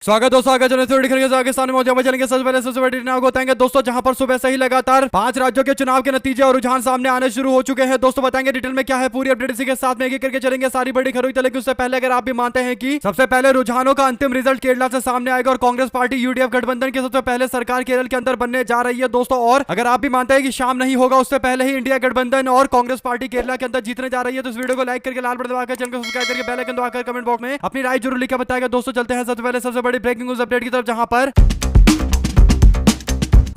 स्वागत दोस्तों, आगे चलने से आगे सामने मौजूद चलेंगे। सबसे पहले सबसे बड़ी घटना को बताएंगे दोस्तों, जहां पर सुबह से ही लगातार 5 राज्यों के चुनाव के नतीजे और रुझान सामने आने शुरू हो चुके हैं। दोस्तों बताएंगे डिटेल में क्या है पूरी अपडेट, इसी के साथ में एक करके चलेंगे सारी बड़ी खबरों की। उससे पहले अगर आप भी मानते हैं कि सबसे पहले रुझानों का अंतिम रिजल्ट केरला से सामने आएगा और कांग्रेस पार्टी यूडीएफ गठबंधन की सबसे पहले सरकार केरल के अंदर बनने जा रही है दोस्तों। और अगर आप भी मानते हैं कि शाम नहीं होगा उससे पहले ही इंडिया गठबंधन और कांग्रेस पार्टी केरला के अंदर जीतने जा रही है, तो इस वीडियो को लाइक करके लाल बटन दबाकर चैनल को सब्सक्राइब करके बेल आइकन दबाकर कमेंट बॉक्स में अपनी राय जरूर लिखकर बताएगा। दोस्तों चलते हैं सबसे पहले सबसे बड़ी ब्रेकिंग न्यूज अपडेट की तरफ, जहां पर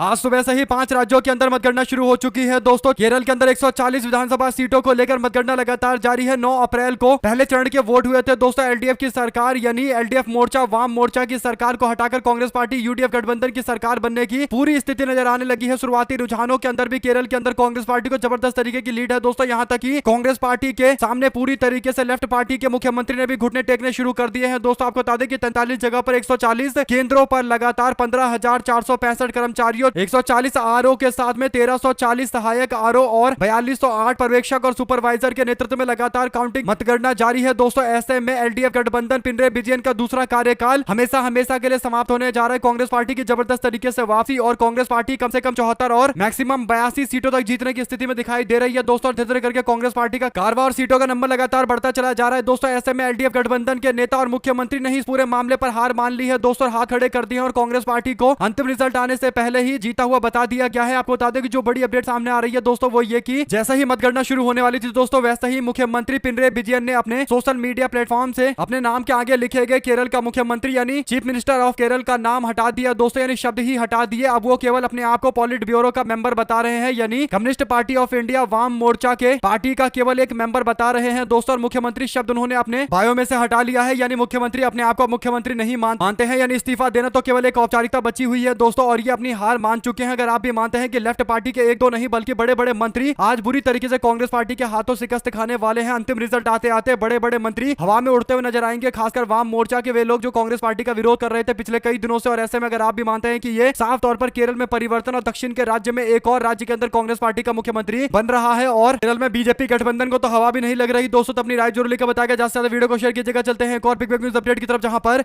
आज सुबह से ही 5 राज्यों के अंदर मतगणना शुरू हो चुकी है दोस्तों। केरल के अंदर 140 विधानसभा सीटों को लेकर मतगणना लगातार जारी है। 9 अप्रैल को पहले चरण के वोट हुए थे दोस्तों। एलडीएफ की सरकार यानी एलडीएफ मोर्चा वाम मोर्चा की सरकार को हटाकर कांग्रेस पार्टी यूडीएफ गठबंधन की सरकार बनने की पूरी स्थिति नजर आने लगी है। शुरुआती रुझानों के अंदर भी केरल के अंदर कांग्रेस पार्टी को जबरदस्त तरीके की लीड है दोस्तों। यहां तक कि कांग्रेस पार्टी के सामने पूरी तरीके से लेफ्ट पार्टी के मुख्यमंत्री ने भी घुटने टेकने शुरू कर दिए हैं दोस्तों। आपको बता दें कि 43 जगह पर 140 केंद्रों पर लगातार 15,465 कर्मचारियों, 140 आरओ के साथ में 1340 सहायक आरओ और 4208 पर्यवेक्षक और सुपरवाइजर के नेतृत्व में लगातार काउंटिंग मतगणना जारी है दोस्तों। ऐसे में एलडीएफ गठबंधन पिनरे विजयन का दूसरा कार्यकाल हमेशा के लिए समाप्त होने जा रहा है। कांग्रेस पार्टी की जबरदस्त तरीके से वापसी और कांग्रेस पार्टी कम से कम 74 और मैक्सिमम 82 सीटों तक जीतने की स्थिति में दिखाई दे रही है दोस्तों। धीरे करके कांग्रेस पार्टी का कारवा और सीटों का नंबर लगातार बढ़ता चला जा रहा है दोस्तों। ऐसे में एलडीएफ गठबंधन के नेता और मुख्यमंत्री ने इस पूरे मामले पर हार मान ली है दोस्तों, हाथ खड़े कर दिए और कांग्रेस पार्टी को अंतिम रिजल्ट आने से पहले ही जीता हुआ बता दिया गया है। आपको बता दें कि जो बड़ी अपडेट सामने आ रही है दोस्तों वो ये कि जैसे ही मतगणना शुरू होने वाली थी दोस्तों, वैसे ही मुख्यमंत्री पिनरे विजयन ने अपने सोशल मीडिया प्लेटफॉर्म से अपने नाम के आगे लिखे गए केरल का मुख्यमंत्री यानी चीफ मिनिस्टर ऑफ केरल का नाम हटा दिया दोस्तों, यानी शब्द ही हटा दिए। अब वो केवल अपने आप को पॉलिट ब्यूरो का मेंबर बता रहे हैं, यानी कम्युनिस्ट पार्टी ऑफ इंडिया वाम मोर्चा के पार्टी का केवल एक मेंबर बता रहे हैं दोस्तों। और मुख्यमंत्री शब्द उन्होंने अपने बायो में से हटा लिया है, यानी मुख्यमंत्री अपने आप को मुख्यमंत्री नहीं मानते हैं, यानी इस्तीफा देना तो केवल एक औपचारिकता बची हुई है दोस्तों। और ये अपनी हार मान चुके हैं। अगर आप भी मानते हैं कि लेफ्ट पार्टी के एक दो नहीं बल्कि बड़े बड़े मंत्री आज बुरी तरीके से कांग्रेस पार्टी के हाथों शिकस्त खाने वाले हैं। अंतिम रिजल्ट आते आते बड़े बड़े मंत्री हवा में उड़ते हुए नजर आएंगे, खासकर वाम मोर्चा के वे लोग जो कांग्रेस पार्टी का विरोध कर रहे थे पिछले कई दिनों से। और ऐसे में अगर आप भी मानते हैं कि ये साफ तौर पर केरल में परिवर्तन और दक्षिण के राज्य में एक और राज्य के अंदर कांग्रेस पार्टी का मुख्यमंत्री बन रहा है और केरल में बीजेपी गठबंधन को तो हवा भी नहीं लग रही दोस्तों। तो अपनी राय जरूर लिखकर बताएगा, ज्यादा से ज्यादा वीडियो को शेयर कीजिएगा। चलते हैं एक और बिग न्यूज अपडेट की तरफ, जहां पर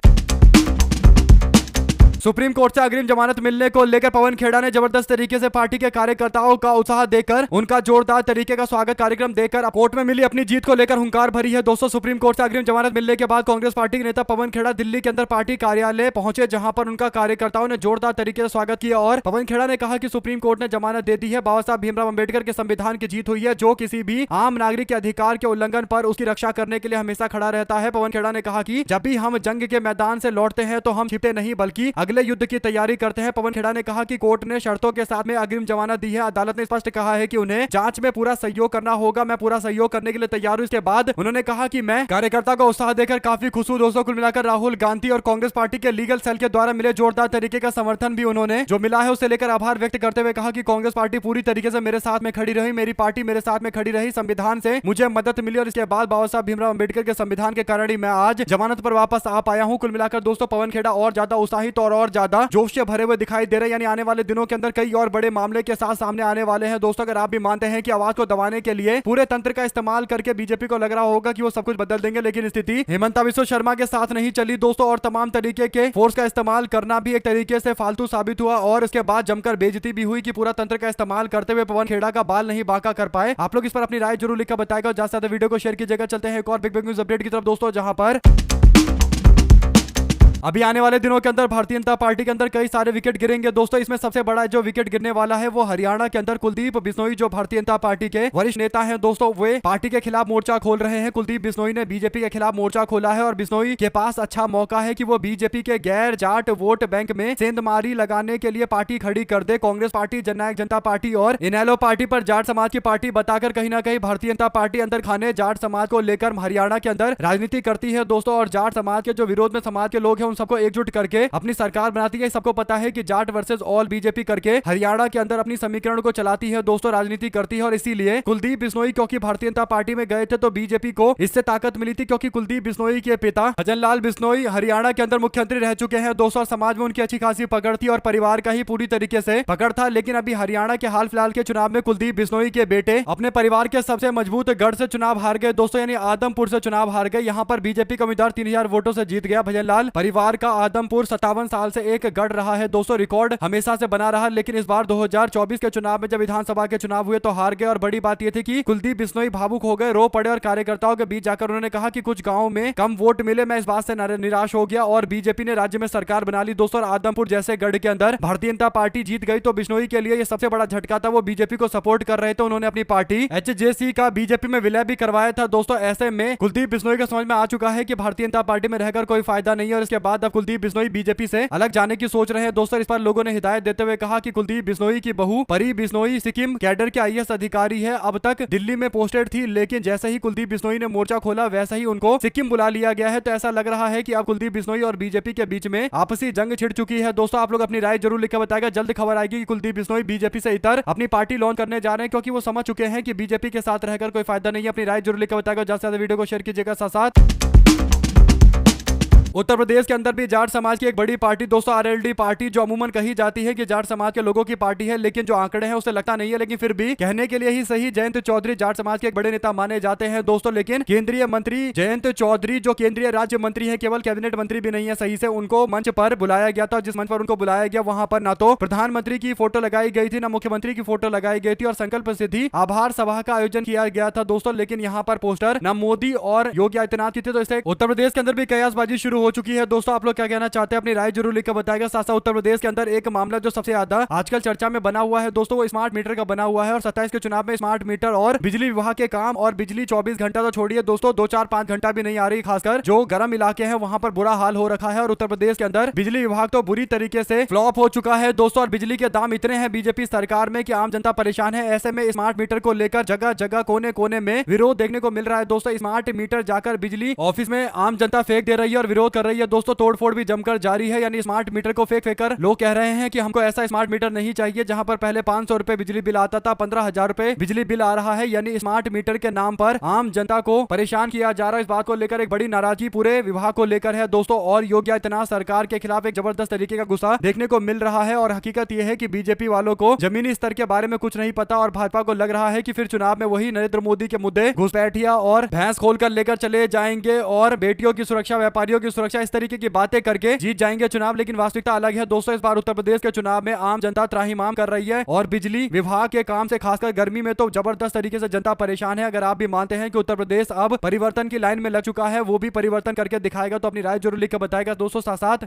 सुप्रीम कोर्ट से अग्रिम जमानत मिलने को लेकर पवन खेड़ा ने जबरदस्त तरीके से पार्टी के कार्यकर्ताओं का उत्साह देकर उनका जोरदार तरीके का स्वागत कार्यक्रम देकर कोर्ट में मिली अपनी जीत को लेकर हुंकार भरी है दोस्तों। सुप्रीम कोर्ट से अग्रिम जमानत मिलने के बाद कांग्रेस पार्टी के नेता पवन खेड़ा दिल्ली के अंदर पार्टी कार्यालय पहुंचे, जहां पर उनका कार्यकर्ताओं ने जोरदार तरीके से स्वागत किया। और पवन खेड़ा ने कहा कि सुप्रीम कोर्ट ने जमानत दे दी है, बाबा साहब भीमराव अम्बेडकर के संविधान की जीत हुई है, जो किसी भी आम नागरिक के अधिकार के उल्लंघन पर उसकी रक्षा करने के लिए हमेशा खड़ा रहता है। पवन खेड़ा ने कहा कि जब भी हम जंग के मैदान से लौटते हैं तो हम छिपते नहीं बल्कि अगले युद्ध की तैयारी करते हैं। पवन खेड़ा ने कहा कि कोर्ट ने शर्तों के साथ में अग्रिम जमानत दी है। अदालत ने स्पष्ट कहा है कि उन्हें जांच में पूरा सहयोग करना होगा। मैं पूरा सहयोग करने के लिए तैयार हूं। इसके बाद उन्होंने कहा कि मैं कार्यकर्ता को उत्साह देकर काफी खुश हूं दोस्तों। कुल मिलाकर राहुल गांधी और कांग्रेस पार्टी के लीगल सेल के द्वारा मिले जोरदार तरीके का समर्थन भी उन्होंने जो मिला है उसे लेकर आभार व्यक्त करते हुए कहा कि कांग्रेस पार्टी पूरी तरीके से मेरे साथ में खड़ी रही, मेरी पार्टी मेरे साथ में खड़ी रही, संविधान से मुझे मदद मिली और इसके बाद बाबा साहब भीमराव अम्बेडकर के संविधान के कारण ही मैं आज जमानत पर वापस आ पाया हूं। कुल मिलाकर दोस्तों पवन खेड़ा और ज्यादा उत्साहित और ज्यादा जोश से भरे हुए दिखाई दे रहे हैं, यानी आने वाले दिनों के अंदर कई और बड़े मामले के साथ सामने आने वाले हैं दोस्तों। अगर आप भी मानते हैं कि आवाज को दबाने के लिए पूरे तंत्र का इस्तेमाल करके बीजेपी को लग रहा होगा कि वो सब कुछ बदल देंगे, लेकिन स्थिति हेमंता बिस्वा शर्मा के साथ नहीं चली दोस्तों। और तमाम तरीके के फोर्स का इस्तेमाल करना भी एक तरीके से फालतू साबित हुआ और उसके बाद जमकर बेइज्जती भी हुई कि पूरा तंत्र का इस्तेमाल करते हुए पवन खेड़ा का बाल नहीं बांका कर पाए। आप लोग इस पर अपनी राय जरूर लिखकर बताएगा, ज्यादा से ज्यादा वीडियो को शेयर कीजिएगा। चलते हैं एक और बिग न्यूज अपडेट की तरफ दोस्तों, जहां पर अभी आने वाले दिनों के अंदर भारतीय जनता पार्टी के अंदर कई सारे विकेट गिरेंगे दोस्तों। इसमें सबसे बड़ा जो विकेट गिरने वाला है वो हरियाणा के अंदर कुलदीप बिश्नोई जो भारतीय जनता पार्टी के वरिष्ठ नेता हैं दोस्तों, वे पार्टी के खिलाफ मोर्चा खोल रहे हैं। कुलदीप बिश्नोई ने बीजेपी के खिलाफ मोर्चा खोला है और बिश्नोई के पास अच्छा मौका है कि वो बीजेपी के गैर जाट वोट बैंक में सेंधमारी लगाने के लिए पार्टी खड़ी कर दे। कांग्रेस पार्टी, जननायक जनता पार्टी और इनेलो पार्टी पर जाट समाज की पार्टी बताकर कहीं ना कहीं भारतीय जनता पार्टी अंदर खाने जाट समाज को लेकर हरियाणा के अंदर राजनीति करती है दोस्तों। और जाट समाज के जो विरोध में समाज के लोग हैं उन सबको एकजुट करके अपनी सरकार बनाती है। सबको पता है कि जाट वर्सेस ऑल बीजेपी करके हरियाणा के अंदर अपनी समीकरण को चलाती है दोस्तों, राजनीति करती है। और इसीलिए कुलदीप बिश्नोई क्योंकि भारतीय जनता पार्टी में गए थे तो बीजेपी को इससे ताकत मिली थी, क्योंकि कुलदीप बिश्नोई के पिता भजनलाल बिश्नोई हरियाणा के अंदर मुख्यमंत्री रह चुके हैं दोस्तों। समाज में उनकी अच्छी खासी पकड़ थी और परिवार का ही पूरी तरीके से पकड़ था। लेकिन अभी हरियाणा के हाल फिलहाल के चुनाव में कुलदीप बिश्नोई के बेटे अपने परिवार के सबसे मजबूत गढ़ से चुनाव हार गए दोस्तों, यानी आदमपुर से चुनाव हार गए। यहाँ पर बीजेपी का उम्मीदवार 3000 वोटों से जीत गया। भजनलाल परिवार परिवार का आदमपुर 57 साल से एक गढ़ रहा है दोस्तों, रिकॉर्ड हमेशा से बना रहा, लेकिन इस बार 2024 के चुनाव में जब विधानसभा के चुनाव हुए तो हार गए। और बड़ी बात यह थी कि कुलदीप बिश्नोई भावुक हो गए, रो पड़े और कार्यकर्ताओं के बीच जाकर उन्होंने कहा कि कुछ गांवों में कम वोट मिले, मैं इस बात से निराश हो गया और बीजेपी ने राज्य में सरकार बना ली दोस्तों। और आदमपुर जैसे गढ़ के अंदर भारतीय जनता पार्टी जीत गई तो बिश्नोई के लिए यह सबसे बड़ा झटका था। वो बीजेपी को सपोर्ट कर रहे थे, उन्होंने अपनी पार्टी एचजेसी का बीजेपी में विलय भी करवाया था दोस्तों। ऐसे में कुलदीप बिश्नोई को समझ में आ चुका है कि भारतीय जनता पार्टी में रहकर कोई फायदा नहीं है और इसके बाद अब कुलदीप बिश्नोई बीजेपी से अलग जाने की सोच रहे हैं दोस्तों। इस पर लोगों ने हिदायत देते हुए कहा कि कुलदीप बिश्नोई की बहू परी बिश्नोई सिक्किम कैडर के आईएएस अधिकारी है, अब तक दिल्ली में पोस्टेड थी, लेकिन जैसे ही कुलदीप बिश्नोई ने मोर्चा खोला वैसे ही उनको सिक्किम बुला लिया गया है। तो ऐसा लग रहा है कि अब कुलदीप बिश्नोई और बीजेपी के बीच में आपसी जंग छिड़ चुकी है दोस्तों। आप लोग अपनी राय जरूर लिखकर बताएगा, जल्द खबर आएगी कि कुलदीप बिश्नोई बीजेपी से इतर अपनी पार्टी लॉन्च करने जा रहे हैं, क्योंकि वो समझ चुके हैं कि बीजेपी के साथ रहकर कोई फायदा नहीं है। अपनी राय जरूर लिखकर बताएगा, ज्यादा से ज्यादा वीडियो को शेयर कीजिएगा। साथ उत्तर प्रदेश के अंदर भी जाट समाज की एक बड़ी पार्टी दोस्तों आरएलडी पार्टी, जो अमूमन कही जाती है कि जाट समाज के लोगों की पार्टी है, लेकिन जो आंकड़े हैं उसे लगता नहीं है, लेकिन फिर भी कहने के लिए ही सही, जयंत चौधरी जाट समाज के एक बड़े नेता माने जाते हैं दोस्तों। लेकिन केंद्रीय मंत्री जयंत चौधरी जो केंद्रीय राज्य मंत्री है, केवल कैबिनेट मंत्री भी नहीं है सही से, उनको मंच पर बुलाया गया था। जिस मंच पर उनको बुलाया गया वहां पर ना तो प्रधानमंत्री की फोटो लगाई गई थी, ना मुख्यमंत्री की फोटो लगाई गई थी, और संकल्प सिद्धि आभार सभा का आयोजन किया गया था दोस्तों। लेकिन यहाँ पर पोस्टर ना मोदी और योगी आदित्यनाथ की थे, तो इससे उत्तर प्रदेश के अंदर भी कयासबाजी शुरू हो चुकी है दोस्तों। आप लोग क्या कहना चाहते हैं अपनी राय जरूर लिखकर बताएगा। साथ साथ उत्तर प्रदेश के अंदर एक मामला जो सबसे ज्यादा आजकल चर्चा में बना हुआ है दोस्तों, वो स्मार्ट मीटर का बना हुआ है। और 27 के चुनाव में स्मार्ट मीटर और बिजली विभाग के काम और बिजली 24 घंटा तो छोड़िए दोस्तों, 2-4-5 घंटा भी नहीं आ रही। खासकर जो गर्म इलाके हैं वहां पर बुरा हाल हो रखा है। और उत्तर प्रदेश के अंदर बिजली विभाग तो बुरी तरीके से फ्लॉप हो चुका है दोस्तों। और बिजली के दाम इतने हैं बीजेपी सरकार में कि आम जनता परेशान है। ऐसे में स्मार्ट मीटर को लेकर जगह जगह कोने कोने में विरोध देखने को मिल रहा है दोस्तों। स्मार्ट मीटर जाकर बिजली ऑफिस में आम जनता फेंक दे रही है और विरोध कर रही है दोस्तों। तोड़फोड़ भी जमकर जारी है, यानी स्मार्ट मीटर को फेंक फेंक कर लोग कह रहे हैं कि हमको ऐसा स्मार्ट मीटर नहीं चाहिए जहां पर पहले 500 रुपए बिजली बिल आता था, 15,000 रुपए बिजली बिल आ रहा है। यानी स्मार्ट मीटर के नाम पर आम जनता को परेशान किया जा रहा है। इस बात को लेकर एक बड़ी नाराजगी पूरे विभाग को लेकर है दोस्तों। और योगी आदित्यनाथ सरकार के खिलाफ एक जबरदस्त तरीके का गुस्सा देखने को मिल रहा है। और हकीकत यह है कि बीजेपी वालों को जमीनी स्तर के बारे में कुछ नहीं पता और भाजपा को लग रहा है कि फिर चुनाव में वही नरेंद्र मोदी के मुद्दे घुसपैठिया और भैंस खोलकर लेकर चले जाएंगे और बेटियों की सुरक्षा, व्यापारियों की सुरक्षा, इस तरीके की बातें करके जीत जाएंगे चुनाव। लेकिन वास्तविकता अलग है दोस्तों। इस बार उत्तर प्रदेश के चुनाव में आम जनता त्राहिमाम कर रही है और बिजली विभाग के काम से खासकर गर्मी में तो जबरदस्त तरीके से जनता परेशान है। अगर आप भी मानते हैं कि उत्तर प्रदेश अब परिवर्तन की लाइन में लग चुका है, वो भी परिवर्तन करके दिखाएगा, तो अपनी राय जरूर लिखकर बताएगा दोस्तों। साथ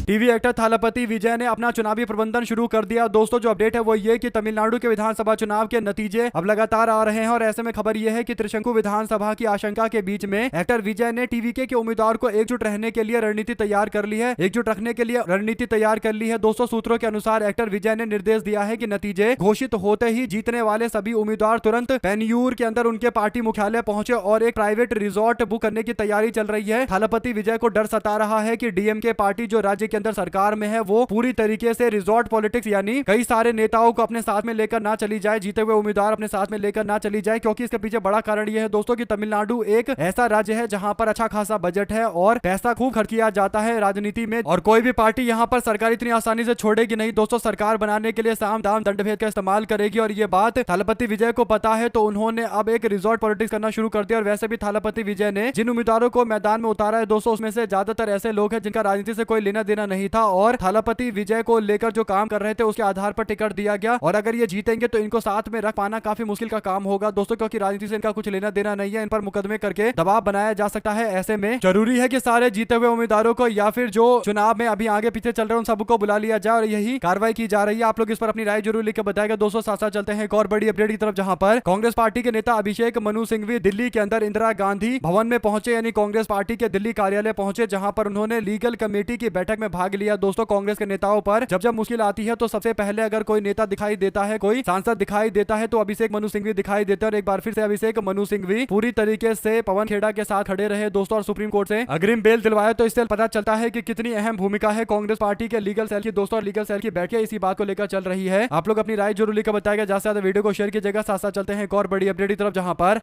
टीवी एक्टर थालापति विजय ने अपना चुनावी प्रबंधन शुरू कर दिया दोस्तों। जो अपडेट है वो ये कि तमिलनाडु के विधानसभा चुनाव के नतीजे अब लगातार आ रहे हैं और ऐसे में खबर ये है कि त्रिशंकु विधानसभा की आशंका के बीच में एक्टर विजय ने टीवीके के उम्मीदवार को एकजुट रहने के लिए रणनीति तैयार कर ली है, एकजुट रखने के लिए रणनीति तैयार कर ली है दोस्तों। सूत्रों के अनुसार एक्टर विजय ने निर्देश दिया है कि नतीजे घोषित होते ही जीतने वाले सभी उम्मीदवार तुरंत पेन्यूर के अंदर उनके पार्टी मुख्यालय पहुंचे और एक प्राइवेट रिजॉर्ट बुक करने की तैयारी चल रही है। थालापति विजय को डर सता रहा है कि डीएमके पार्टी जो राज्य अंदर सरकार में है वो पूरी तरीके से रिजॉर्ट पॉलिटिक्स यानी कई सारे नेताओं को अपने साथ में लेकर ना चली जाए, जीते हुए उम्मीदवार अपने साथ में लेकर ना चली जाए। क्योंकि इसके पीछे बड़ा कारण यह है दोस्तों कि तमिलनाडु एक ऐसा राज्य है जहां पर अच्छा खासा बजट है और पैसा खूब खर्च किया जाता है राजनीति में, और कोई भी पार्टी यहां पर सरकार इतनी आसानी से छोड़ेगी नहीं दोस्तों। सरकार बनाने के लिए साम दाम दंड भेद का इस्तेमाल करेगी और ये बात थालापति विजय को पता है, तो उन्होंने अब एक रिजॉर्ट पॉलिटिक्स करना शुरू कर दिया। और वैसे भी थालापति विजय ने जिन उम्मीदवारों को मैदान में उतारा है दोस्तों, उसमें से ज्यादातर ऐसे लोग हैं जिनका राजनीति से कोई लेना देना नहीं था और थालापति विजय को लेकर जो काम कर रहे थे उसके आधार पर टिकट दिया गया। और अगर ये जीतेंगे तो इनको साथ में रख पाना काफी मुश्किल का काम होगा दोस्तों, क्योंकि राजनीति से इनका कुछ लेना देना नहीं है। इन पर मुकदमे करके दबाव बनाया जा सकता है। ऐसे में जरूरी है कि सारे जीते हुए उम्मीदवारों को या फिर जो चुनाव में अभी आगे पीछे चल रहे हैं उन सबको बुला लिया जाए और यही कार्रवाई की जा रही है। आप लोग इस पर अपनी राय जरूर लिखकर बताएगा दोस्तों। साथ साथ चलते हैं एक और बड़ी अपडेट की तरफ, जहां पर कांग्रेस पार्टी के नेता अभिषेक मनु सिंघवी दिल्ली के अंदर इंदिरा गांधी भवन में पहुंचे, यानी कांग्रेस पार्टी के दिल्ली कार्यालय पहुंचे, जहां पर उन्होंने लीगल कमेटी की बैठक में भाग लिया दोस्तों। कांग्रेस के नेताओं पर जब मुश्किल आती है तो सबसे पहले अगर कोई नेता दिखाई देता है, कोई सांसद दिखाई देता है, तो अभिषेक मनु सिंघवी दिखाई देते हैं। और एक बार फिर से अभिषेक मनु सिंघवी पूरी तरीके से पवन खेड़ा के साथ खड़े रहे दोस्तों और सुप्रीम कोर्ट से अग्रिम बेल दिलवाया। तो इससे पता चलता है कि कितनी अहम भूमिका है कांग्रेस पार्टी के लीगल सेल की दोस्तों। और लीगल सेल की बैठक इसी बात को लेकर चल रही है। आप लोग अपनी राय जरूर लिखकर बताएगा, ज्यादा से ज्यादा वीडियो को शेयर कीजिएगा। साथ साथ चलते हैं एक और बड़ी अपडेट की तरफ, जहां पर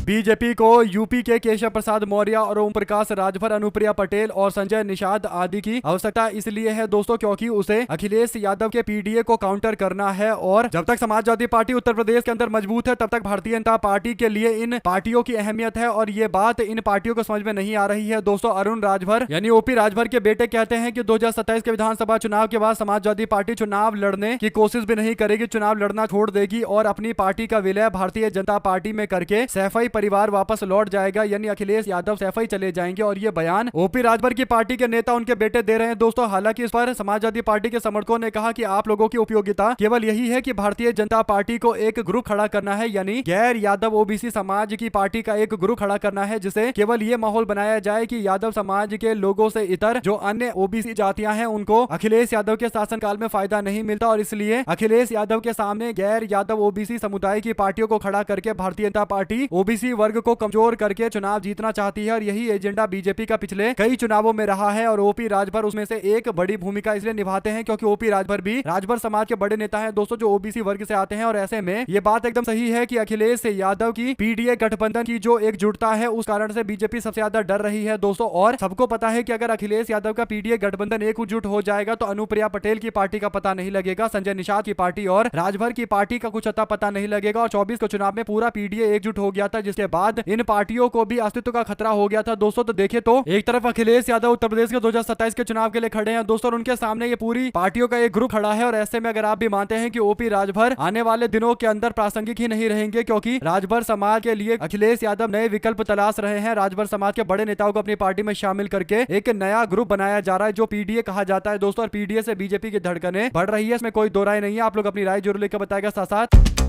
बीजेपी को यूपी के केशव प्रसाद मौर्य और ओम प्रकाश राजभर, अनुप्रिया पटेल और संजय निषाद आदि की आवश्यकता इसलिए है दोस्तों क्योंकि उसे अखिलेश यादव के पीडीए को काउंटर करना है। और जब तक समाजवादी पार्टी उत्तर प्रदेश के अंदर मजबूत है तब तक भारतीय जनता पार्टी के लिए इन पार्टियों की अहमियत है और ये बात इन पार्टियों को समझ में नहीं आ रही है दोस्तों। अरुण राजभर यानी ओपी राजभर के बेटे कहते हैं कि 2027 के विधानसभा चुनाव के बाद समाजवादी पार्टी चुनाव लड़ने की कोशिश भी नहीं करेगी, चुनाव लड़ना छोड़ देगी और अपनी पार्टी का विलय भारतीय जनता पार्टी में करके सैफई परिवार वापस लौट जाएगा, यानी अखिलेश यादव सैफई चले जाएंगे। और ये बयान ओपी राजभर की पार्टी के नेता उनके बेटे दे रहे हैं दोस्तों। हालांकि इस पर समाजवादी पार्टी के समर्थकों ने कहा कि आप लोगों की उपयोगिता केवल यही है कि भारतीय जनता पार्टी को एक ग्रुप खड़ा करना है, यानी गैर यादव ओबीसी समाज की पार्टी का एक ग्रुप खड़ा करना है, जिसे केवल ये माहौल बनाया जाए कि यादव समाज के लोगों से इतर जो अन्य ओबीसी जातियां हैं उनको अखिलेश यादव के शासनकाल में फायदा नहीं मिलता और इसलिए अखिलेश यादव के सामने गैर यादव ओबीसी समुदाय की पार्टियों को खड़ा करके भारतीय जनता पार्टी ओबीसी वर्ग को कमजोर करके चुनाव जीतना चाहती है। और यही एजेंडा बीजेपी का पिछले कई चुनावों में रहा है और ओपी राजभर उसमें से एक बड़ी भूमिका इसलिए निभाते हैं क्योंकि ओपी राजभर भी राजभर समाज के बड़े नेता हैं दोस्तों, जो ओबीसी वर्ग से आते हैं। और ऐसे में ये बात एकदम सही है कि अखिलेश यादव की पीडीए गठबंधन की जो एकजुटता है उस कारण से बीजेपी सबसे ज्यादा डर रही है दोस्तों। और सबको पता है कि अगर अखिलेश यादव का पीडीए गठबंधन एकजुट हो जाएगा तो अनुप्रिया पटेल की पार्टी का पता नहीं लगेगा, संजय निषाद की पार्टी और राजभर की पार्टी का कुछ अता पता नहीं लगेगा। और 24 के चुनाव में पूरा पीडीए एकजुट हो गया था, जिसके बाद इन पार्टियों को भी अस्तित्व का खतरा हो गया था दोस्तों। तो देखे तो एक तरफ अखिलेश यादव उत्तर प्रदेश के 2027 के चुनाव के लिए खड़े हैं दोस्तों और उनके सामने ये पूरी पार्टियों का एक ग्रुप खड़ा है। और ऐसे में अगर आप भी मानते हैं कि ओपी राजभर आने वाले दिनों के अंदर प्रासंगिक ही नहीं रहेंगे क्योंकि राजभर समाज के लिए अखिलेश यादव नए विकल्प तलाश रहे हैं, राजभर समाज के बड़े नेताओं को अपनी पार्टी में शामिल करके एक नया ग्रुप बनाया जा रहा है जो पीडीए कहा जाता है दोस्तों। और पीडीए से बीजेपी की धड़कनें बढ़ रही है, इसमें कोई दो राय नहीं है। आप लोग अपनी राय जरूर लेकर बताएगा। साथ साथ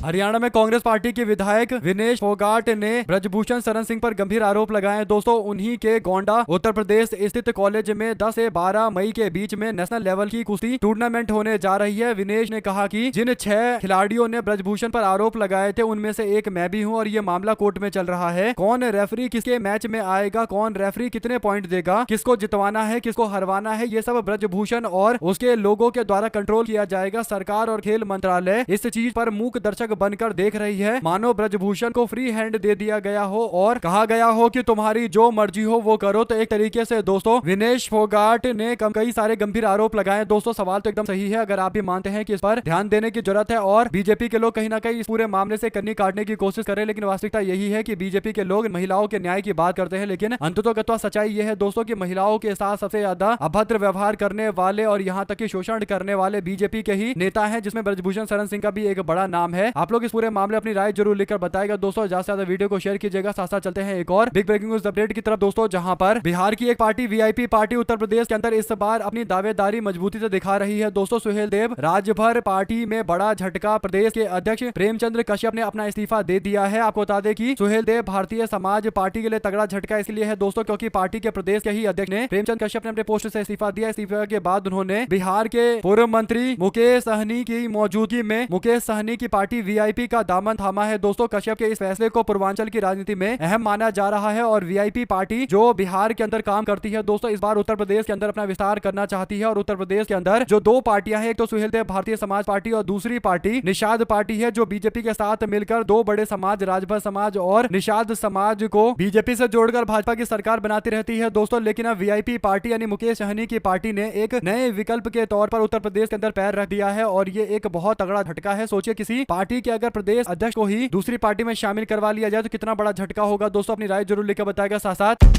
हरियाणा में कांग्रेस पार्टी के विधायक विनेश फोगाट ने ब्रजभूषण शरण सिंह पर गंभीर आरोप लगाए हैं दोस्तों। उन्हीं के गोंडा उत्तर प्रदेश स्थित कॉलेज में 10 से 12 मई के बीच में नेशनल लेवल की कुश्ती टूर्नामेंट होने जा रही है। विनेश ने कहा कि जिन 6 खिलाड़ियों ने ब्रजभूषण पर आरोप लगाए थे उनमें से एक मैं भी हूं और ये मामला कोर्ट में चल रहा है। कौन रेफरी किसके मैच में आएगा, कौन रेफरी कितने पॉइंट देगा, किसको जितवाना है, किसको हरवाना है, ये सब ब्रजभूषण और उसके लोगों के द्वारा कंट्रोल किया जाएगा। सरकार और खेल मंत्रालय इस चीज पर मूक दर्शक बनकर देख रही है, मानो ब्रजभूषण को फ्री हैंड दे दिया गया हो और कहा गया हो कि तुम्हारी जो मर्जी हो वो करो। तो एक तरीके से दोस्तों विनेश फोगाट ने कई सारे गंभीर आरोप लगाए दोस्तों। सवाल तो एकदम सही है, अगर आप भी मानते हैं कि इस पर ध्यान देने की जरूरत है और बीजेपी के लोग कहीं ना कहीं इस पूरे मामले से कन्नी काटने की कोशिश करें, लेकिन वास्तविकता यही है कि बीजेपी के लोग महिलाओं के न्याय की बात करते हैं, लेकिन अंततः सच्चाई यह है दोस्तों कि महिलाओं के साथ सबसे ज्यादा अभद्र व्यवहार करने वाले और यहाँ तक कि शोषण करने वाले बीजेपी के ही नेता हैं, जिसमें ब्रजभूषण शरण सिंह का भी एक बड़ा नाम है। आप लोग इस पूरे मामले अपनी राय जरूर लिखकर बताएगा दोस्तों। ज्यादा से ज्यादा वीडियो को शेयर कीजिएगा। साथ साथ चलते हैं एक और बिग ब्रेकिंग न्यूज अपडेट की तरफ दोस्तों, जहां पर बिहार की एक party VIP party Uttar Pradesh के अंदर इस बार अपनी दावेदारी मजबूती से दिखा रही है दोस्तों। सुहेल देव राजभर पार्टी में बड़ा झटका, प्रदेश के अध्यक्ष प्रेमचंद्र कश्यप ने अपना इस्तीफा दे दिया है। आपको बता दें कि सुहेल देव भारतीय समाज पार्टी के लिए तगड़ा झटका इसलिए है दोस्तों क्योंकि पार्टी के प्रदेश के ही अध्यक्ष ने प्रेमचंद्र कश्यप ने अपने पोस्ट से इस्तीफा दिया। इस्तीफा के बाद उन्होंने बिहार के पूर्व मंत्री मुकेश सहनी की मौजूदगी में मुकेश सहनी की पार्टी वीआईपी का दामन थामा है दोस्तों। कश्यप के इस फैसले को पूर्वांचल की राजनीति में अहम माना जा रहा है और वीआईपी पार्टी जो बिहार के अंदर काम करती है दोस्तों, इस बार उत्तर प्रदेश के अंदर अपना विस्तार करना चाहती है। और उत्तर प्रदेश के अंदर जो 2 पार्टियां हैं, एक तो सुहेल देव भारतीय समाज पार्टी और दूसरी पार्टी निषाद पार्टी है, जो बीजेपी के साथ मिलकर 2 बड़े समाज राजभर समाज और निषाद समाज को बीजेपी से जोड़कर भाजपा की सरकार बनाती रहती है दोस्तों। लेकिन अब वीआईपी पार्टी यानी मुकेश सहनी की पार्टी ने एक नए विकल्प के तौर पर उत्तर प्रदेश के अंदर पैर रख दिया है और ये एक बहुत तगड़ा झटका है। सोचिए किसी पार्टी के अगर प्रदेश अध्यक्ष को ही दूसरी पार्टी में शामिल करवा लिया जाए तो कितना बड़ा झटका होगा दोस्तों। अपनी राय जरूर लिखकर बताएगा। साथ साथ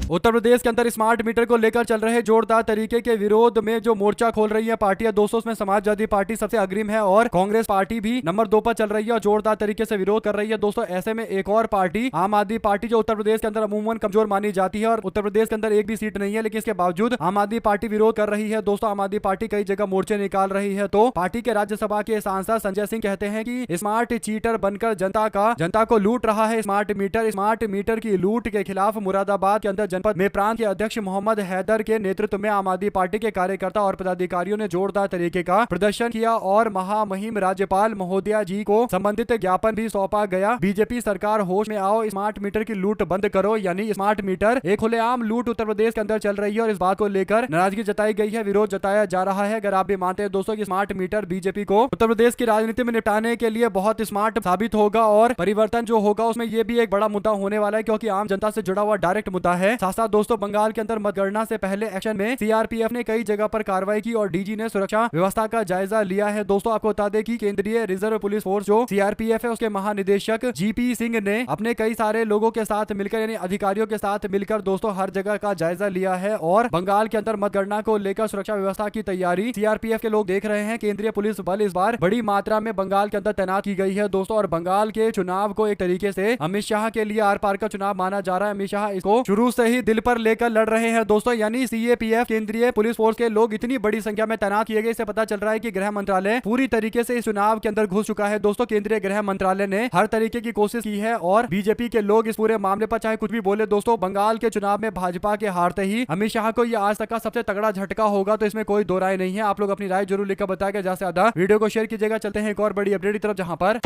उत्तर प्रदेश के अंदर स्मार्ट मीटर को लेकर चल रहे जोरदार तरीके के विरोध में जो मोर्चा खोल रही है पार्टियां दोस्तों, उसमें समाजवादी पार्टी सबसे अग्रिम है और कांग्रेस पार्टी भी नंबर 2 पर चल रही है और जोरदार तरीके से विरोध कर रही है दोस्तों। ऐसे में एक और पार्टी आम आदमी पार्टी जो उत्तर प्रदेश के अंदर अमूमन कमजोर मानी जाती है और उत्तर प्रदेश के अंदर एक भी सीट नहीं है, लेकिन इसके बावजूद आम आदमी पार्टी विरोध कर रही है दोस्तों। आम आदमी पार्टी कई जगह मोर्चे निकाल रही है। तो पार्टी के राज्यसभा के सांसद संजय सिंह कहते हैं कि स्मार्ट चीटर बनकर जनता को लूट रहा है स्मार्ट मीटर की लूट के खिलाफ मुरादाबाद के अंदर जनपद में प्रांत के अध्यक्ष मोहम्मद हैदर के नेतृत्व में आम आदमी पार्टी के कार्यकर्ता और पदाधिकारियों ने जोरदार तरीके का प्रदर्शन किया और महामहिम राज्यपाल महोदया जी को संबंधित ज्ञापन भी सौंपा गया। बीजेपी सरकार होश में आओ, स्मार्ट मीटर की लूट बंद करो। यानी स्मार्ट मीटर एक खुलेआम लूट उत्तर प्रदेश के अंदर चल रही है और इस बात को लेकर नाराजगी जताई गई है, विरोध जताया जा रहा है। अगर आप भी मानते हैं दोस्तों कि स्मार्ट मीटर बीजेपी को उत्तर प्रदेश की राजनीति में निपटाने के लिए बहुत स्मार्ट साबित होगा और परिवर्तन जो होगा उसमें ये भी एक बड़ा मुद्दा होने वाला है, क्योंकि आम जनता से जुड़ा हुआ डायरेक्ट मुद्दा है। साथ साथ दोस्तों बंगाल के अंदर मतगणना से पहले एक्शन में सीआरपीएफ ने कई जगह पर कार्रवाई की और डीजी ने सुरक्षा व्यवस्था का जायजा लिया है। दोस्तों आपको बता दें कि केंद्रीय रिजर्व पुलिस फोर्स जो सीआरपीएफ है उसके महानिदेशक जीपी सिंह ने अपने कई सारे लोगों के साथ मिलकर यानी अधिकारियों के साथ मिलकर दोस्तों हर जगह का जायजा लिया है और बंगाल के अंदर मतगणना को लेकर सुरक्षा व्यवस्था की तैयारी सीआरपीएफ के लोग देख रहे हैं। केंद्रीय पुलिस बल इस बार बड़ी मात्रा में बंगाल के अंदर तैनात की गई है दोस्तों और बंगाल के चुनाव को एक तरीके से अमित शाह के लिए आर पार का चुनाव माना जा रहा है। अमित शाह इसको शुरू से ही दिल पर लेकर लड़ रहे हैं दोस्तों। यानी सीएपीएफ केंद्रीय पुलिस फोर्स के लोग इतनी बड़ी संख्या में तैनात किए गए, इससे पता चल रहा है कि गृह मंत्रालय पूरी तरीके से इस चुनाव के अंदर घुस चुका है दोस्तों। केंद्रीय गृह मंत्रालय ने हर तरीके की कोशिश की है और बीजेपी के लोग इस पूरे मामले पर चाहे कुछ भी बोले दोस्तों, बंगाल के चुनाव में भाजपा के हारते ही अमित शाह को यह आज तक का सबसे तगड़ा झटका होगा, तो इसमें कोई दो राय नहीं है। आप लोग अपनी राय जरूर लिखकर बताएगा, ज्यादा से ज्यादा वीडियो को शेयर कीजिएगा। चलते हैं एक और बड़ी अपडेट की तरफ, जहां पर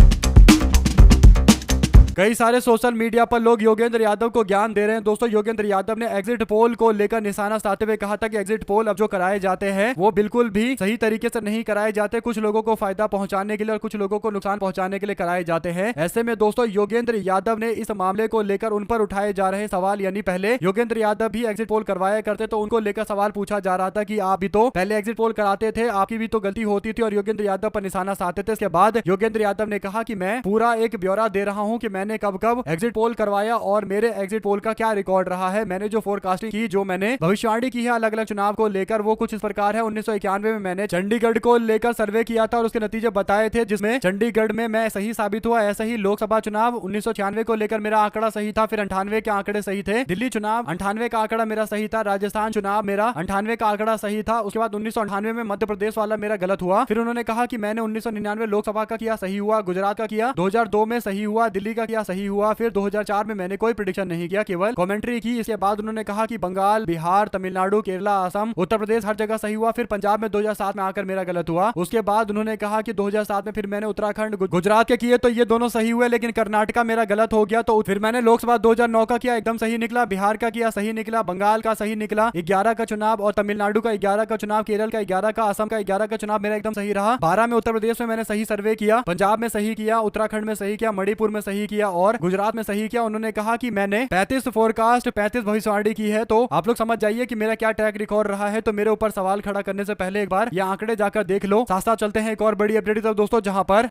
कई सारे सोशल मीडिया पर लोग योगेंद्र यादव को ज्ञान दे रहे हैं दोस्तों। योगेंद्र यादव ने एग्जिट पोल को लेकर निशाना साधते हुए कहा था कि एग्जिट पोल अब जो कराए जाते हैं वो बिल्कुल भी सही तरीके से नहीं कराए जाते, कुछ लोगों को फायदा पहुंचाने के लिए और कुछ लोगों को नुकसान पहुंचाने के लिए कराए जाते हैं। ऐसे में दोस्तों योगेंद्र यादव ने इस मामले को लेकर उन पर उठाए जा रहे सवाल, यानी पहले योगेंद्र यादव भी एग्जिट पोल करवाया करते तो उनको लेकर सवाल पूछा जा रहा था कि आप भी तो पहले एग्जिट पोल कराते थे, आपकी भी तो गलती होती थी और योगेंद्र यादव पर निशाना साधते थे। इसके बाद योगेंद्र यादव ने कहा कि मैं पूरा एक ब्यौरा दे रहा हूं कि मैंने कब कब एग्जिट पोल करवाया और मेरे एग्जिट पोल का क्या रिकॉर्ड रहा है। मैंने जो फोरकास्टिंग की, जो मैंने भविष्यवाणी की है अलग अलग चुनाव को लेकर, वो कुछ इस प्रकार है। 1991 में मैंने चंडीगढ़ को लेकर सर्वे किया था और उसके नतीजे बताए थे, जिसमें चंडीगढ़ में मैं सही साबित हुआ। ऐसा ही लोकसभा चुनाव 1996 को लेकर मेरा आंकड़ा सही था, फिर 98 के आंकड़े सही थे। दिल्ली चुनाव 98 का आंकड़ा मेरा सही था, राजस्थान चुनाव मेरा 98 का आंकड़ा सही था। उसके बाद 1998 में मध्य प्रदेश वाला मेरा गलत हुआ। फिर उन्होंने कहा कि मैंने 1999 लोकसभा का किया सही हुआ, गुजरात का किया 2002 में सही हुआ, दिल्ली का किया सही हुआ, फिर 2004 में मैंने कोई प्रेडिक्शन नहीं किया, केवल कमेंट्री की। इसके बाद उन्होंने कहा कि बंगाल, बिहार, तमिलनाडु, केरला, असम, उत्तर प्रदेश हर जगह सही हुआ। फिर पंजाब में 2007 में आकर मेरा गलत हुआ। उसके बाद उन्होंने कहा कि 2007 में फिर मैंने उत्तराखंड, गुजरात के किए तो ये दोनों सही हुए, लेकिन कर्नाटका मेरा गलत हो गया। तो फिर मैंने लोकसभा 2009 का किया, एकदम सही निकला, बिहार का किया सही निकला, बंगाल का सही निकला 11 का चुनाव, और तमिलनाडु का 11 का चुनाव, केरल का 11 का, असम का 11 का चुनाव मेरा एकदम सही रहा। 12 में उत्तर प्रदेश में मैंने सही सर्वे किया, पंजाब में सही किया, उत्तराखंड में सही किया, मणिपुर में सही किया और गुजरात में सही किया। उन्होंने कहा कि मैंने 35 फोरकास्ट 35 भविष्यवाणी की है। तो आप लोग समझ जाइए कि मेरा क्या ट्रैक रिकॉर्ड रहा है। तो मेरे ऊपर सवाल खड़ा करने से पहले एक बार ये आंकड़े जाकर देख लो। साथ साथ चलते हैं एक और बड़ी अपडेट की तरफ दोस्तों, जहां पर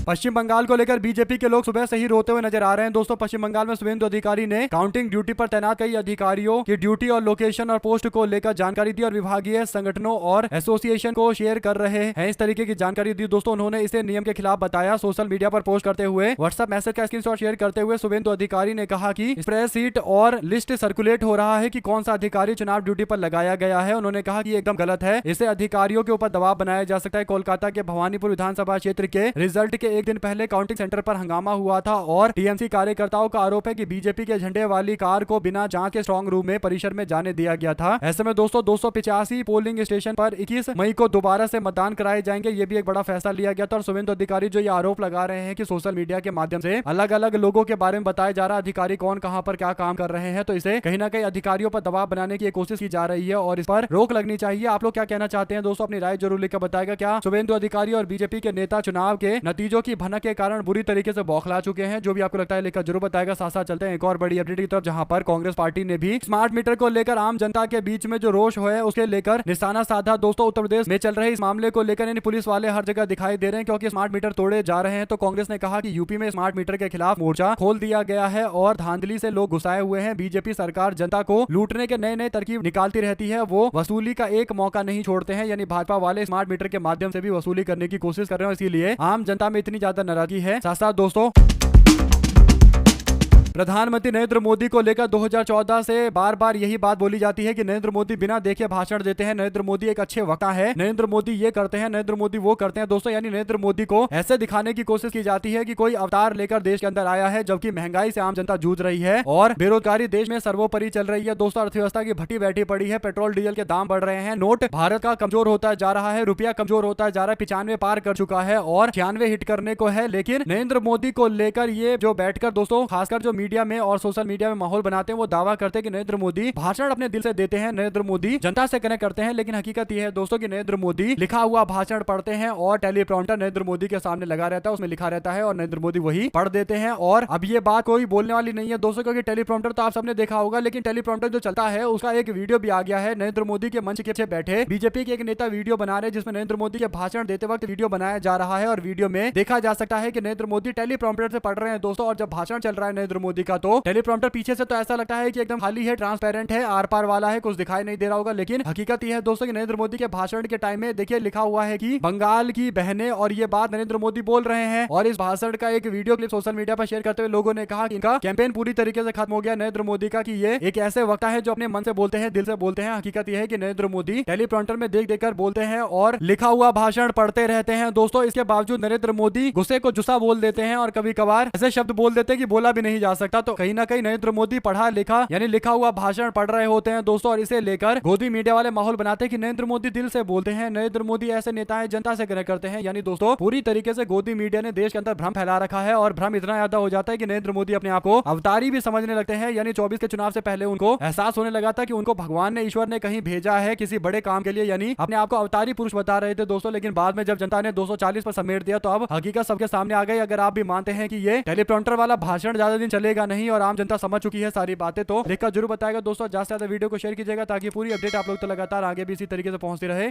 पश्चिम बंगाल को लेकर बीजेपी के लोग सुबह से ही रोते हुए नजर आ रहे हैं दोस्तों। पश्चिम बंगाल में शुभेंदु अधिकारी ने काउंटिंग ड्यूटी पर तैनात कई अधिकारियों की ड्यूटी और लोकेशन और पोस्ट को लेकर जानकारी दी और विभागीय संगठनों और एसोसिएशन को शेयर कर रहे हैं। इस तरीके की जानकारी दी दोस्तों। उन्होंने इसे नियम के खिलाफ बताया। सोशल मीडिया पर पोस्ट करते हुए, व्हाट्सएप मैसेज का स्क्रीनशॉट शेयर करते हुए शुभेंदु अधिकारी ने कहा कि स्प्रेडशीट और लिस्ट सर्कुलेट हो रहा है कि कौन सा अधिकारी चुनाव ड्यूटी पर लगाया गया है। उन्होंने कहा कि एकदम गलत है, इससे अधिकारियों के ऊपर दबाव बनाया जा सकता है। कोलकाता के भवानीपुर विधानसभा क्षेत्र के रिजल्ट के एक दिन पहले काउंटिंग सेंटर पर हंगामा हुआ था और टीएमसी कार्यकर्ताओं का आरोप है कि बीजेपी के झंडे वाली कार को बिना जांच के स्ट्रांग रूम में परिसर में जाने दिया गया था। ऐसे में दोस्तों 285 पोलिंग स्टेशन पर 21 मई को दोबारा से मतदान कराए जाएंगे। ये भी एक बड़ा फैसला लिया गया था। और शुभेंदु अधिकारी जो ये आरोप लगा रहे हैं कि सोशल मीडिया के माध्यम से अलग अलग लोगों के बारे में बताया जा रहा है अधिकारी कौन कहां पर क्या काम कर रहे हैं, तो इसे कहीं ना कहीं अधिकारियों पर दबाव बनाने की कोशिश की जा रही है और इस पर रोक लगनी चाहिए। आप लोग क्या कहना चाहते हैं दोस्तों? अपनी राय जरूर लिखकर बताएगा। क्या शुभेंदु अधिकारी और बीजेपी के नेता चुनाव के नतीजों की भनक के कारण बुरी तरीके से बौखला चुके हैं? जो भी आपको लगता है लेकर जरूर बताएगा। साथ साथ चलते हैं एक और बड़ी अपडेट की तरफ, जहां पर कांग्रेस पार्टी ने भी स्मार्ट मीटर को लेकर आम जनता के बीच में जो रोष है उसके लेकर निशाना साधा दोस्तों। उत्तर प्रदेश में चल रहे इस मामले को लेकर यानी पुलिस वाले हर जगह दिखाई दे रहे हैं क्योंकि स्मार्ट मीटर तोड़े जा रहे हैं। तो कांग्रेस ने कहा कि यूपी में स्मार्ट मीटर के खिलाफ मोर्चा खोल दिया गया है और धांधली से लोग घुसाए हुए हैं। बीजेपी सरकार जनता को लूटने के नए नए तरकीब निकालती रहती है, वो वसूली का एक मौका नहीं छोड़ते हैं। यानी भाजपा वाले स्मार्ट मीटर के माध्यम से भी वसूली करने की कोशिश कर रहे हैं, इसीलिए आम जनता में इतनी ज्यादा नाराजगी है। साथ साथ दोस्तों प्रधानमंत्री नरेंद्र मोदी को लेकर 2014 से बार बार यही बात बोली जाती है कि नरेंद्र मोदी बिना देखे भाषण देते हैं, नरेंद्र मोदी एक अच्छे वक्ता है, नरेंद्र मोदी ये करते हैं, नरेंद्र मोदी वो करते हैं। दोस्तों यानी नरेंद्र मोदी को ऐसे दिखाने की कोशिश की जाती है कि कोई अवतार लेकर देश के अंदर आया है, जबकि महंगाई से आम जनता जूझ रही है और बेरोजगारी देश में सर्वोपरि चल रही है। दोस्तों अर्थव्यवस्था की भट्टी बैठी पड़ी है, पेट्रोल डीजल के दाम बढ़ रहे हैं, नोट भारत का कमजोर होता जा रहा है, रुपया कमजोर होता जा रहा है, 95 पार कर चुका है और 96 हिट करने को है। लेकिन नरेंद्र मोदी को लेकर ये जो बैठकर दोस्तों खासकर जो मीडिया में और सोशल मीडिया में माहौल बनाते हैं, वो दावा करते हैं कि नरेंद्र मोदी भाषण अपने दिल से देते हैं, नरेंद्र मोदी जनता से कनेक्ट करते हैं। लेकिन हकीकत यह है दोस्तों कि नरेंद्र मोदी लिखा हुआ भाषण पढ़ते हैं और टेलीप्रॉम्प्टर नरेंद्र मोदी के सामने लगा रहता है, उसमें लिखा रहता है और नरेंद्र मोदी वही पढ़ देते हैं। और अब ये बात कोई बोलने वाली नहीं है दोस्तों, क्योंकि टेलीप्रॉम्प्टर तो आप सबने देखा होगा, लेकिन टेलीप्रॉम्प्टर जो चलता है उसका एक वीडियो भी आ गया है। नरेंद्र मोदी के मंच के पीछे बैठे बीजेपी के एक नेता वीडियो बना रहे, जिसमें नरेंद्र मोदी के भाषण देते वक्त वीडियो बनाया जा रहा है और वीडियो में देखा जा सकता है कि नरेंद्र मोदी टेलीप्रॉम्प्टर से पढ़ रहे हैं दोस्तों। और जब भाषण चल रहा है नरेंद्र मोदी का तो टेलीप्रॉम्प्टर पीछे से तो ऐसा लगता है कि एकदम खाली है, ट्रांसपेरेंट है, आर पार वाला है, कुछ दिखाई नहीं दे रहा होगा। लेकिन हकीकत यह है दोस्तों कि नरेंद्र मोदी के भाषण के टाइम में देखिए लिखा हुआ है कि बंगाल की बहनें, और ये बात नरेंद्र मोदी बोल रहे हैं। और इस भाषण का एक वीडियो क्लिप सोशल मीडिया पर शेयर करते हुए लोगों ने कहा कि इनका कैंपेन पूरी तरीके से खत्म हो गया नरेंद्र मोदी का, कि ये एक ऐसे वक्ता है जो अपने मन से बोलते हैं, दिल से बोलते हैं। हकीकत यह है कि नरेंद्र मोदी टेलीप्रॉम्प्टर में देख देखकर बोलते हैं और लिखा हुआ भाषण पढ़ते रहते हैं दोस्तों। इसके बावजूद नरेंद्र मोदी गुस्से को जुस्सा बोल देते हैं और कभी कभार ऐसे शब्द बोल देते हैं कि बोला भी नहीं जा सकता। तो कहीं ना कहीं नरेंद्र मोदी पढ़ा लिखा यानी लिखा हुआ भाषण पढ़ रहे होते हैं दोस्तों, और इसे लेकर गोदी मीडिया वाले माहौल बनाते हैं कि नरेंद्र मोदी दिल से बोलते हैं, नरेंद्र मोदी ऐसे नेता है जनता से कनेक्ट करते हैं। यानी दोस्तों पूरी तरीके से गोदी मीडिया ने देश के अंदर भ्रम फैला रखा है और भ्रम इतना ज्यादा हो जाता है कि नरेंद्र मोदी अपने आप को अवतारी भी समझने लगते हैं। यानी 24 के चुनाव से पहले उनको एहसास होने लगा था कि उनको भगवान ने, ईश्वर ने कहीं भेजा है किसी बड़े काम के लिए, यानी अपने आप को अवतारी पुरुष बता रहे थे दोस्तों। लेकिन बाद में जब जनता ने 240 पर समेट दिया तो अब हकीकत सबके सामने आ गई। अगर आप भी मानते हैं कि ये टेलीप्रॉम्प्टर वाला भाषण ज्यादा दिन चलेगा नहीं और आम जनता समझ चुकी है सारी बातें, तो लिखकर जरूर बताएगा दोस्तों। ज्यादा से ज्यादा वीडियो को शेयर कीजिएगा ताकि पूरी अपडेट आप लोग तो लगातार आगे भी इसी तरीके से पहुंचती रहे।